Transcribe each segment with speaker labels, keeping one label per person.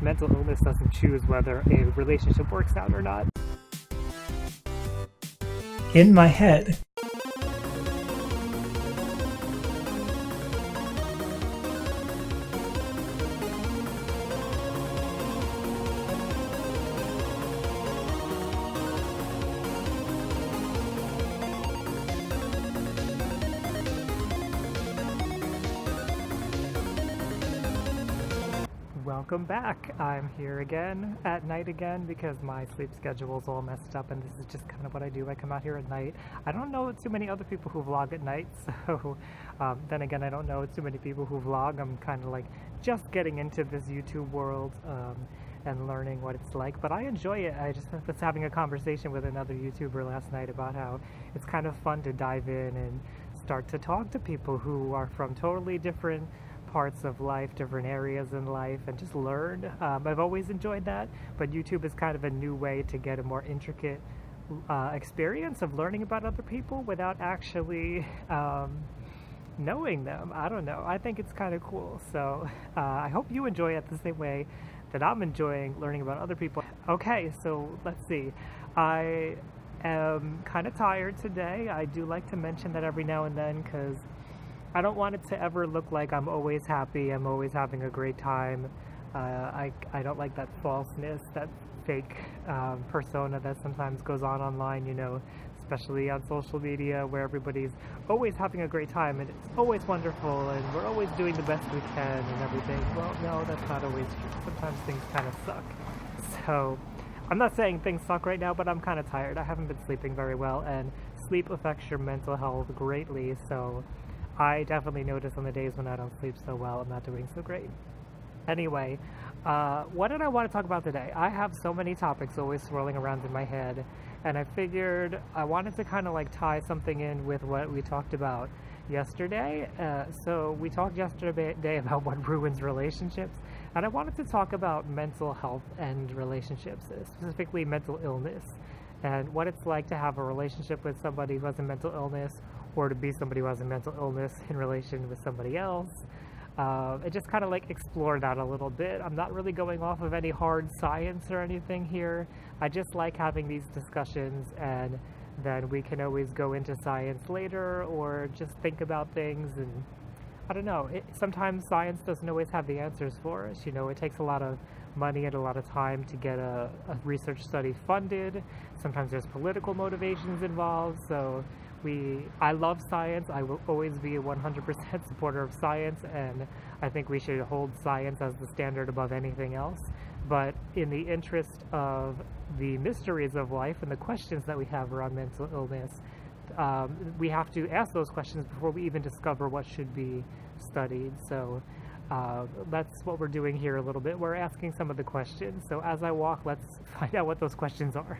Speaker 1: mental illness doesn't choose whether a relationship works out or not.
Speaker 2: In my head.
Speaker 1: Welcome back. I'm here again at night again because my sleep schedule's all messed up, and this is just kind of what I do. I come out here at night. I don't know too many other people who vlog at night, so then again, I don't know too many people who vlog. I'm kind of like just getting into this YouTube world and learning what it's like, but I enjoy it. I just was having a conversation with another YouTuber last night about how it's kind of fun to dive in and start to talk to people who are from totally different parts of life, different areas in life, and just learn. I've always enjoyed that, but YouTube is kind of a new way to get a more intricate experience of learning about other people without actually knowing them. I don't know. I think it's kind of cool. So I hope you enjoy it the same way that I'm enjoying learning about other people. Okay, so let's see. I am kind of tired today. I do like to mention that every now and then because I don't want it to ever look like I'm always happy, I'm always having a great time. I don't like that falseness, that fake persona that sometimes goes on online, you know, especially on social media where everybody's always having a great time and it's always wonderful and we're always doing the best we can and everything. Well, no, that's not always true. Sometimes things kind of suck. So I'm not saying things suck right now, but I'm kind of tired. I haven't been sleeping very well, and sleep affects your mental health greatly, so I definitely notice on the days when I don't sleep so well, I'm not doing so great. Anyway, what did I want to talk about today? I have so many topics always swirling around in my head, and I figured I wanted to kind of like tie something in with what we talked about yesterday. So we talked yesterday about what ruins relationships, and I wanted to talk about mental health and relationships, specifically mental illness, and what it's like to have a relationship with somebody who has a mental illness, or to be somebody who has a mental illness in relation with somebody else. And just kind of like explore that a little bit. I'm not really going off of any hard science or anything here. I just like having these discussions, and then we can always go into science later or just think about things. And I don't know, sometimes science doesn't always have the answers for us. You know, it takes a lot of money and a lot of time to get a research study funded. Sometimes there's political motivations involved, so I love science. I will always be a 100% supporter of science, and I think we should hold science as the standard above anything else. But in the interest of the mysteries of life and the questions that we have around mental illness, we have to ask those questions before we even discover what should be studied. So that's what we're doing here a little bit. We're asking some of the questions. So as I walk, let's find out what those questions are.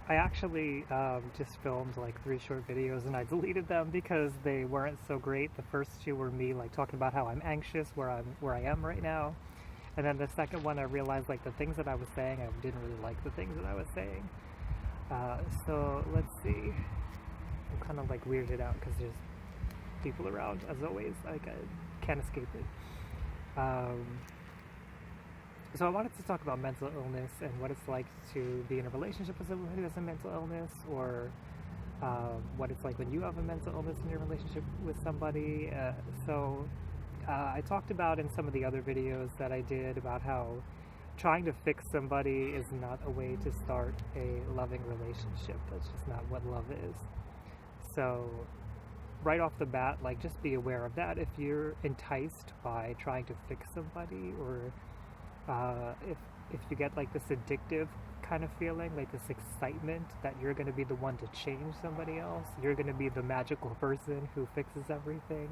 Speaker 1: I actually just filmed like 3 short videos and I deleted them because they weren't so great. The first 2 were me like talking about how I'm anxious, where I am right now, and then the second one I realized like the things that I was saying, I didn't really like the things that I was saying. So let's see. I'm kind of like weirded out because there's people around as always. Like I can't escape it. So I wanted to talk about mental illness and what it's like to be in a relationship with someone who has a mental illness, or what it's like when you have a mental illness in your relationship with somebody. I talked about in some of the other videos that I did about how trying to fix somebody is not a way to start a loving relationship. That's just not what love is. So right off the bat, like, just be aware of that. If you're enticed by trying to fix somebody, or if you get like this addictive kind of feeling, like this excitement that you're going to be the one to change somebody else, you're going to be the magical person who fixes everything,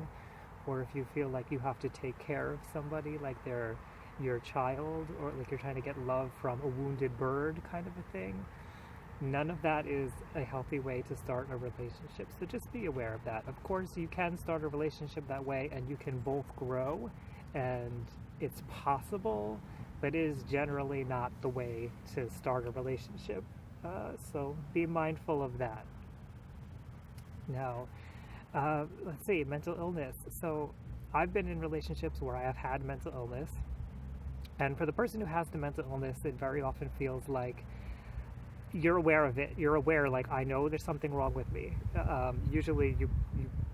Speaker 1: or if you feel like you have to take care of somebody, like they're your child, or like you're trying to get love from a wounded bird kind of a thing. None of that is a healthy way to start a relationship. So just be aware of that. Of course, you can start a relationship that way and you can both grow, and it's possible, but it is generally not the way to start a relationship. So be mindful of that. Now, let's see, mental illness. So I've been in relationships where I have had mental illness, and for the person who has the mental illness, it very often feels like you're aware of it. You're aware, like, I know there's something wrong with me. Usually, you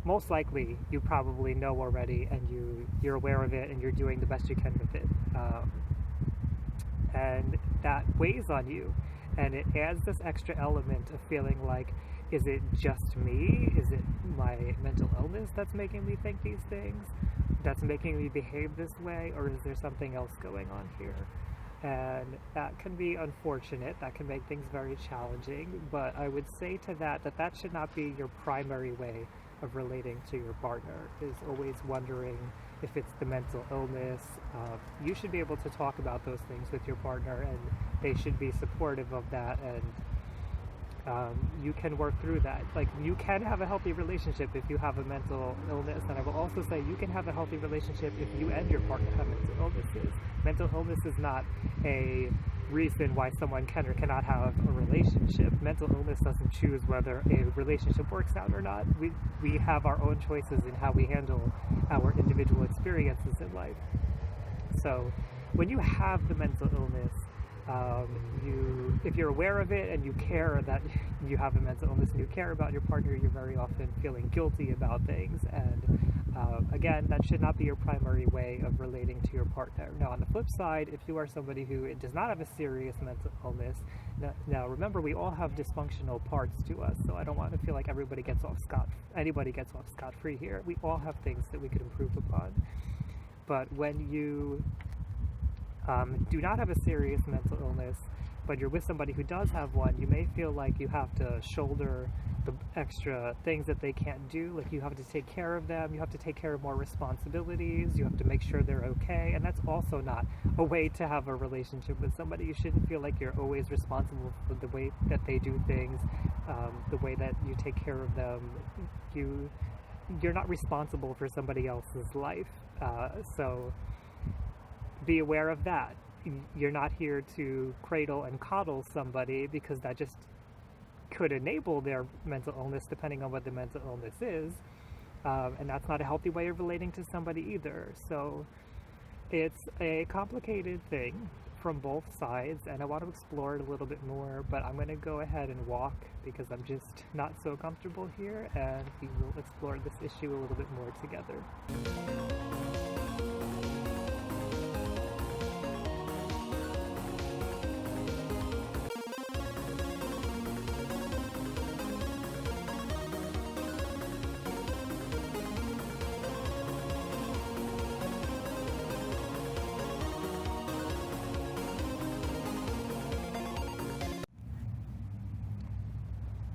Speaker 1: most likely you probably know already, and you're aware of it, and you're doing the best you can with it. And that weighs on you, and it adds this extra element of feeling like, is it just me? Is it my mental illness that's making me think these things? That's making me behave this way? Or is there something else going on here? And that can be unfortunate. That can make things very challenging. But I would say to that should not be your primary way of relating to your partner, is always wondering if it's the mental illness. You should be able to talk about those things with your partner, and they should be supportive of that, and you can work through that. Like, you can have a healthy relationship if you have a mental illness, and I will also say you can have a healthy relationship if you and your partner have mental illnesses. Mental illness is not a reason why someone can or cannot have a relationship. Mental illness doesn't choose whether a relationship works out or not. We have our own choices in how we handle our individual experiences in life. So when you have the mental illness, if you're aware of it and you care that you have a mental illness and you care about your partner, you're very often feeling guilty about things, and again, that should not be your primary way of relating to your partner. Now, on the flip side, if you are somebody who does not have a serious mental illness, now remember, we all have dysfunctional parts to us, so I don't want to feel like anybody gets off scot-free here. We all have things that we could improve upon. But when you do not have a serious mental illness, but you're with somebody who does have one, you may feel like you have to shoulder the extra things that they can't do. Like, you have to take care of them, you have to take care of more responsibilities, you have to make sure they're okay, and that's also not a way to have a relationship with somebody. You shouldn't feel like you're always responsible for the way that they do things, the way that you take care of them. You're not responsible for somebody else's life, so be aware of that. You're not here to cradle and coddle somebody, because that just could enable their mental illness, depending on what the mental illness is, and that's not a healthy way of relating to somebody either. So it's a complicated thing from both sides, and I want to explore it a little bit more, but I'm going to go ahead and walk because I'm just not so comfortable here, and we will explore this issue a little bit more together.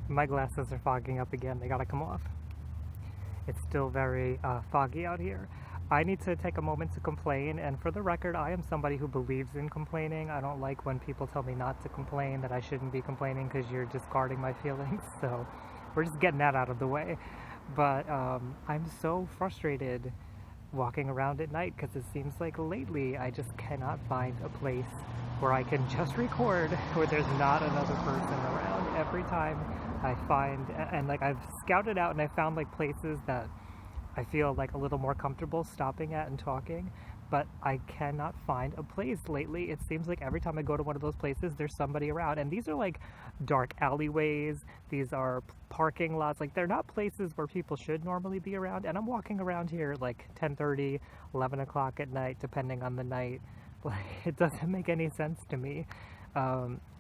Speaker 1: My glasses are fogging up again. They gotta come off. It's still very foggy out here. I need to take a moment to complain, and for the record, I am somebody who believes in complaining. I don't like when people tell me not to complain, that I shouldn't be complaining because you're discarding my feelings, so we're just getting that out of the way. But I'm so frustrated walking around at night, because it seems like lately I just cannot find a place where I can just record where there's not another person around. Every time I find, and like, I've scouted out and I found like places that I feel like a little more comfortable stopping at and talking, but I cannot find a place lately. It seems like every time I go to one of those places, there's somebody around, and these are like dark alleyways, these are parking lots, like they're not places where people should normally be around, and I'm walking around here like 10:30, 11 o'clock at night, depending on the night. Like, it doesn't make any sense to me.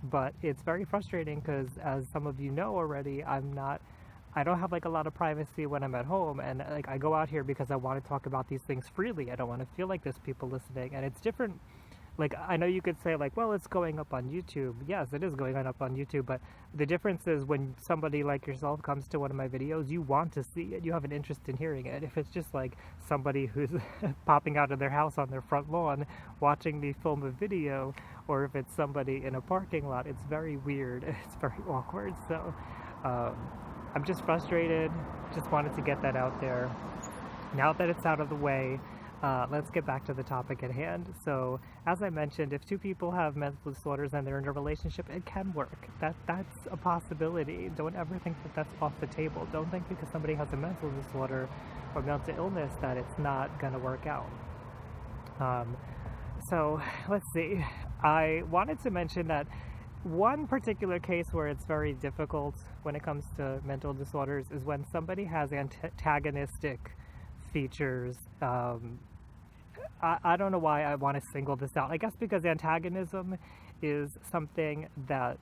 Speaker 1: But it's very frustrating because, as some of you know already, I don't have like a lot of privacy when I'm at home, and like, I go out here because I want to talk about these things freely. I don't want to feel like there's people listening, and it's different like, I know you could say like, well, it's going up on YouTube. Yes, it is going up on YouTube, but the difference is when somebody like yourself comes to one of my videos, you want to see it. You have an interest in hearing it. If it's just like somebody who's popping out of their house on their front lawn watching me film a video, or if it's somebody in a parking lot, it's very weird. It's very awkward. So I'm just frustrated. Just wanted to get that out there. Now that it's out of the way, let's get back to the topic at hand. So, as I mentioned, if two people have mental disorders and they're in a relationship, it can work. That's a possibility. Don't ever think that that's off the table. Don't think because somebody has a mental disorder or mental illness that it's not going to work out. So, let's see. I wanted to mention that one particular case where it's very difficult when it comes to mental disorders is when somebody has antagonistic features. I don't know why I want to single this out. I guess because antagonism is something that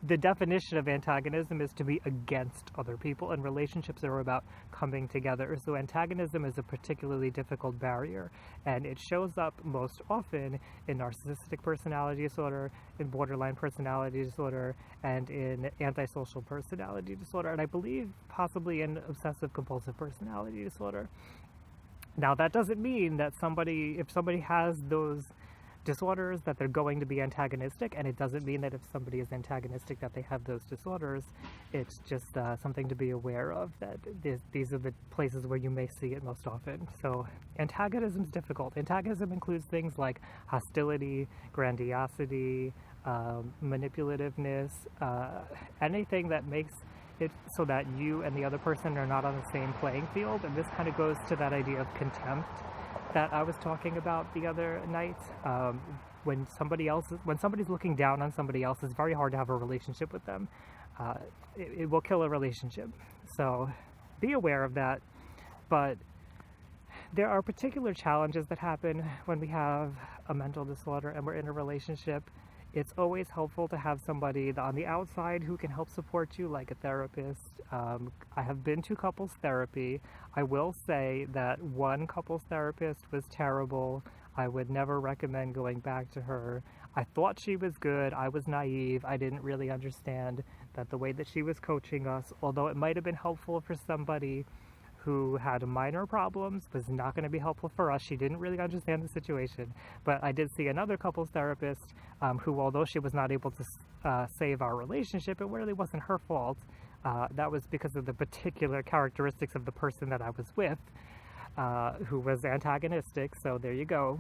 Speaker 1: the definition of antagonism is to be against other people, and relationships are about coming together. So antagonism is a particularly difficult barrier, and it shows up most often in narcissistic personality disorder, in borderline personality disorder, and in antisocial personality disorder, and I believe possibly in obsessive compulsive personality disorder. Now, that doesn't mean that if somebody has those disorders that they're going to be antagonistic, and it doesn't mean that if somebody is antagonistic that they have those disorders. It's just something to be aware of, that these are the places where you may see it most often. So antagonism is difficult. Antagonism includes things like hostility, grandiosity, manipulativeness, anything that makes it so that you and the other person are not on the same playing field. And this kind of goes to that idea of contempt that I was talking about the other night. When somebody's looking down on somebody else, it's very hard to have a relationship with them. It will kill a relationship. So be aware of that. But there are particular challenges that happen when we have a mental disorder and we're in a relationship. It's always helpful to have somebody on the outside who can help support you, like a therapist. I have been to couples therapy. I will say that one couples therapist was terrible. I would never recommend going back to her. I thought she was good. I was naive. I didn't really understand that the way that she was coaching us, although it might have been helpful for somebody who had minor problems, was not going to be helpful for us. She didn't really understand the situation. But I did see another couples therapist who, although she was not able to save our relationship, it really wasn't her fault. That was because of the particular characteristics of the person that I was with, who was antagonistic. So there you go.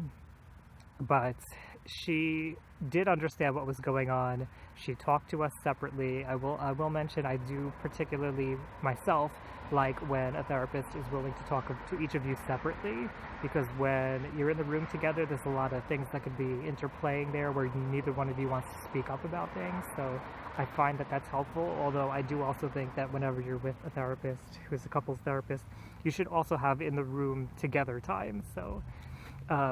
Speaker 1: But she did understand what was going on. She talked to us separately. I will mention, I do particularly myself like when a therapist is willing to talk to each of you separately, because when you're in the room together, there's a lot of things that could be interplaying there where neither one of you wants to speak up about things. So I find that that's helpful, although I do also think that whenever you're with a therapist who's a couples therapist, you should also have in the room together time. So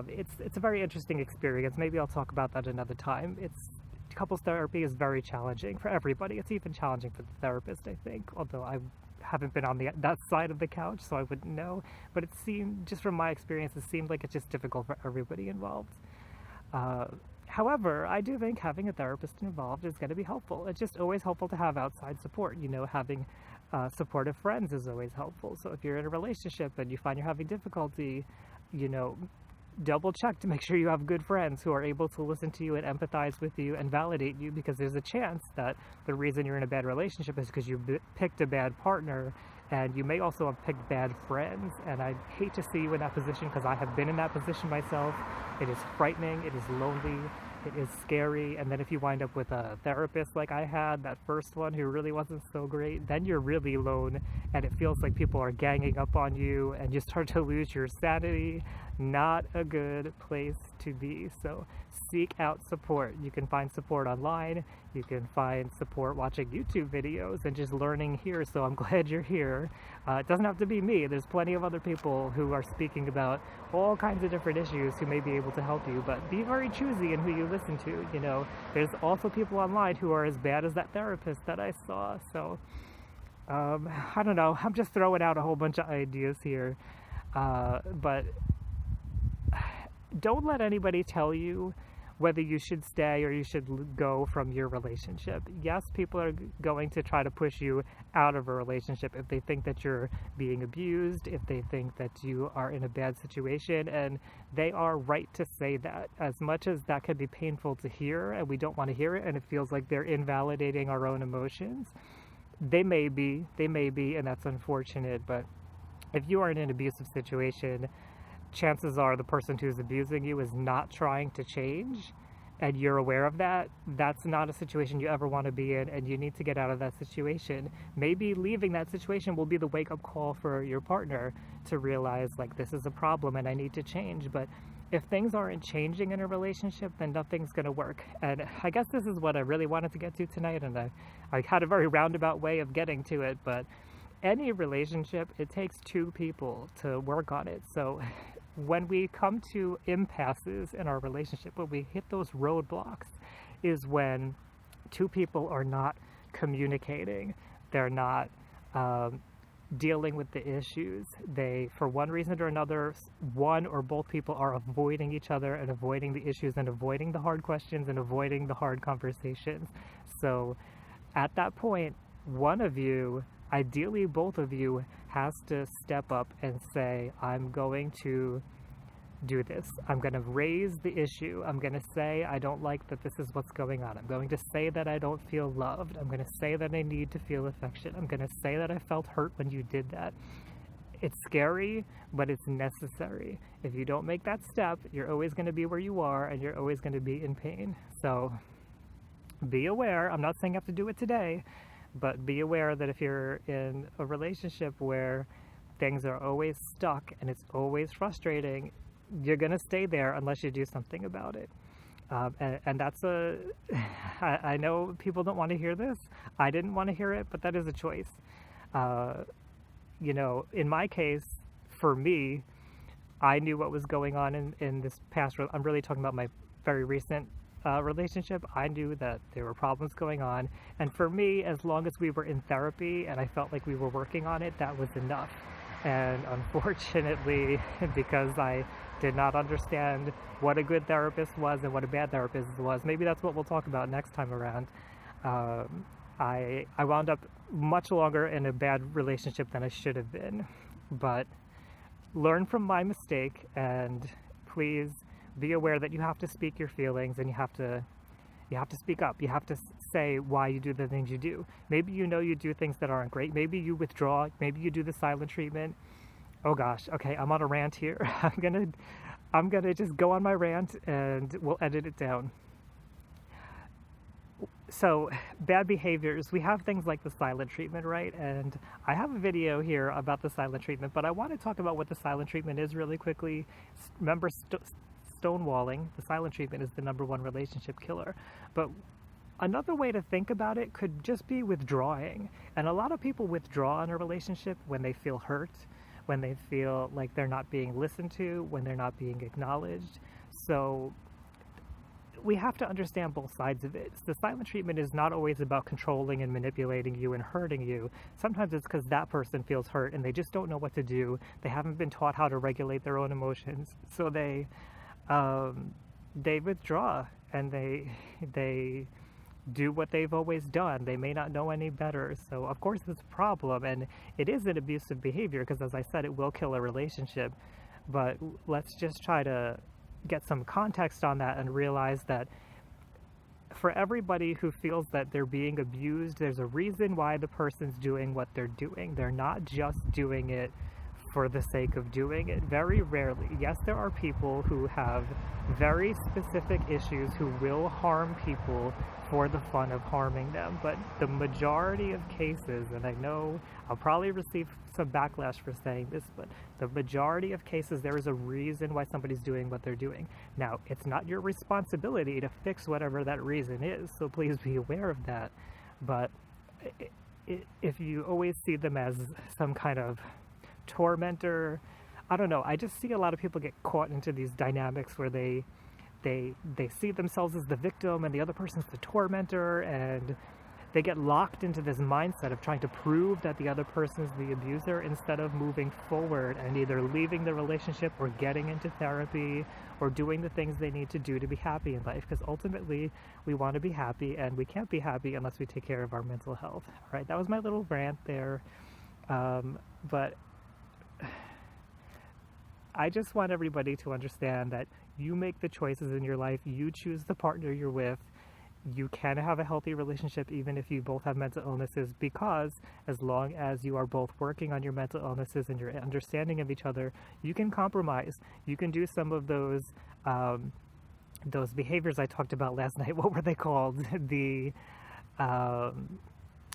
Speaker 1: it's a very interesting experience. Maybe I'll talk about that another time. Couples therapy is very challenging for everybody. It's even challenging for the therapist, I think, although I haven't been on that side of the couch, so I wouldn't know. But it seemed, just from my experience, it seemed like it's just difficult for everybody involved. However, I do think having a therapist involved is going to be helpful. It's just always helpful to have outside support. You know, having supportive friends is always helpful. So if you're in a relationship and you find you're having difficulty, you know, double check to make sure you have good friends who are able to listen to you and empathize with you and validate you, because there's a chance that the reason you're in a bad relationship is because you picked a bad partner, and you may also have picked bad friends. And I hate to see you in that position, because I have been in that position myself. It is frightening, it is lonely, it is scary. And then if you wind up with a therapist like I had, that first one who really wasn't so great, then you're really alone, and it feels like people are ganging up on you, and you start to lose your sanity. Not a good place to be. So seek out support. You can find support online. You can find support watching YouTube videos and just learning here. So I'm glad you're here. It doesn't have to be me. There's plenty of other people who are speaking about all kinds of different issues who may be able to help you, but be very choosy in who you listen to. You know, there's also people online who are as bad as that therapist that I saw. So I don't know. I'm just throwing out a whole bunch of ideas here. But don't let anybody tell you whether you should stay or you should go from your relationship. Yes, people are going to try to push you out of a relationship if they think that you're being abused, if they think that you are in a bad situation, and they are right to say that. As much as that can be painful to hear, and we don't want to hear it, and it feels like they're invalidating our own emotions, they may be, and that's unfortunate, but if you are in an abusive situation, chances are the person who's abusing you is not trying to change, and you're aware of that. That's not a situation you ever want to be in, and you need to get out of that situation. Maybe leaving that situation will be the wake-up call for your partner to realize, like, this is a problem and I need to change. But if things aren't changing in a relationship, then nothing's going to work. And I guess this is what I really wanted to get to tonight, and I had a very roundabout way of getting to it, but any relationship, it takes two people to work on it. So when we come to impasses in our relationship, when we hit those roadblocks, is when two people are not communicating. They're not dealing with the issues. They, for one reason or another, one or both people are avoiding each other and avoiding the issues and avoiding the hard questions and avoiding the hard conversations. So at that point, one of you, ideally both of you, has to step up and say, I'm going to do this. I'm going to raise the issue. I'm going to say I don't like that this is what's going on. I'm going to say that I don't feel loved. I'm going to say that I need to feel affection. I'm going to say that I felt hurt when you did that. It's scary, but it's necessary. If you don't make that step, you're always going to be where you are, and you're always going to be in pain. So be aware. I'm not saying you have to do it today, but be aware that if you're in a relationship where things are always stuck and it's always frustrating, you're going to stay there unless you do something about it. And that's I know people don't want to hear this. I didn't want to hear it, but that is a choice. You know, in my case, for me, I knew what was going on in this past, I'm really talking about my very recent relationship. I knew that there were problems going on, and for me, as long as we were in therapy and I felt like we were working on it, that was enough. And unfortunately, because I did not understand what a good therapist was and what a bad therapist was, maybe that's what we'll talk about next time around, I wound up much longer in a bad relationship than I should have been. But learn from my mistake, and please be aware that you have to speak your feelings, and you have to speak up. You have to say why you do the things you do. Maybe you know you do things that aren't great. Maybe you withdraw. Maybe you do the silent treatment. Oh gosh, okay, I'm on a rant here. I'm gonna just go on my rant and we'll edit it down. So, bad behaviors, we have things like the silent treatment, right? And I have a video here about the silent treatment, but I want to talk about what the silent treatment is really quickly. Remember, stonewalling, the silent treatment, is the #1 relationship killer. But another way to think about it could just be withdrawing. And a lot of people withdraw in a relationship when they feel hurt, when they feel like they're not being listened to, when they're not being acknowledged. So we have to understand both sides of it. The silent treatment is not always about controlling and manipulating you and hurting you. Sometimes it's because that person feels hurt and they just don't know what to do. They haven't been taught how to regulate their own emotions. So they withdraw, and they do what they've always done. They may not know any better. So of course it's a problem, and it is an abusive behavior because, as I said, it will kill a relationship. But let's just try to get some context on that and realize that for everybody who feels that they're being abused, there's a reason why the person's doing what they're doing. They're not just doing it for the sake of doing it. Very rarely. Yes, there are people who have very specific issues who will harm people for the fun of harming them, but the majority of cases, and I know I'll probably receive some backlash for saying this, but the majority of cases, there is a reason why somebody's doing what they're doing. Now, it's not your responsibility to fix whatever that reason is, so please be aware of that. But if you always see them as some kind of tormentor, I don't know, I just see a lot of people get caught into these dynamics where they see themselves as the victim and the other person's the tormentor, and they get locked into this mindset of trying to prove that the other person is the abuser instead of moving forward and either leaving the relationship or getting into therapy or doing the things they need to do to be happy in life, because ultimately we want to be happy, and we can't be happy unless we take care of our mental health. All right, that was my little rant there, but I just want everybody to understand that you make the choices in your life, you choose the partner you're with. You can have a healthy relationship even if you both have mental illnesses, because as long as you are both working on your mental illnesses and your understanding of each other, you can compromise. You can do some of those behaviors I talked about last night. What were they called? The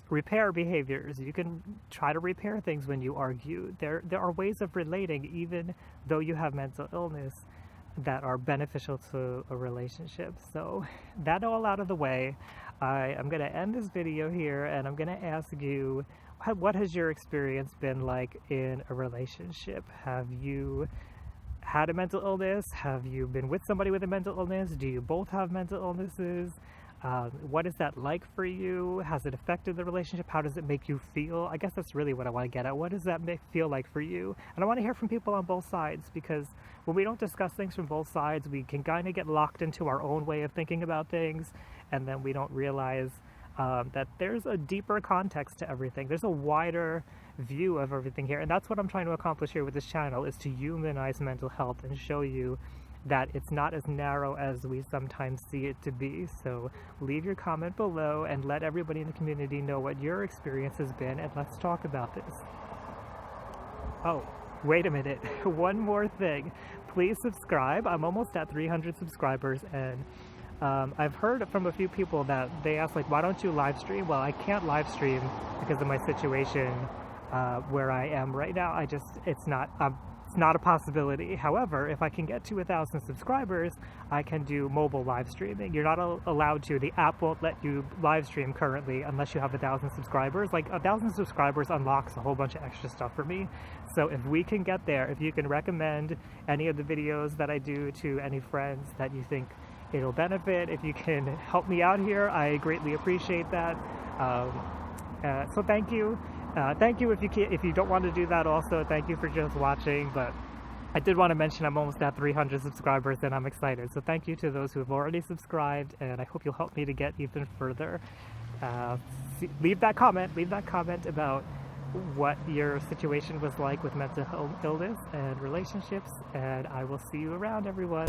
Speaker 1: repair behaviors. You can try to repair things when you argue. There are ways of relating even though you have mental illness that are beneficial to a relationship. So that all out of the way, I'm going to end this video here, and I'm going to ask you, what has your experience been like in a relationship? Have you had a mental illness? Have you been with somebody with a mental illness? Do you both have mental illnesses? What is that like for you? Has it affected the relationship? How does it make you feel? I guess that's really what I want to get at. What does that feel like for you? And I want to hear from people on both sides, because when we don't discuss things from both sides, we can kind of get locked into our own way of thinking about things, and then we don't realize that there's a deeper context to everything. There's a wider view of everything here, and that's what I'm trying to accomplish here with this channel, is to humanize mental health and show you that it's not as narrow as we sometimes see it to be. So leave your comment below and let everybody in the community know what your experience has been, and let's talk about this. Oh, wait a minute. One more thing. Please subscribe. I'm almost at 300 subscribers, and I've heard from a few people that they ask, like, why don't you live stream? Well, I can't live stream because of my situation where I am right now. It's not a possibility. However, if I can get to 1,000 subscribers, I can do mobile live streaming. You're not allowed to. The app won't let you live stream currently unless you have 1,000 subscribers. Like, 1,000 subscribers unlocks a whole bunch of extra stuff for me. So if we can get there, if you can recommend any of the videos that I do to any friends that you think it'll benefit, if you can help me out here, I greatly appreciate that. So thank you. Thank you if you don't want to do that also. Thank you for just watching, but I did want to mention I'm almost at 300 subscribers and I'm excited. So thank you to those who have already subscribed, and I hope you'll help me to get even further. Leave that comment about what your situation was like with mental illness and relationships, and I will see you around, everyone.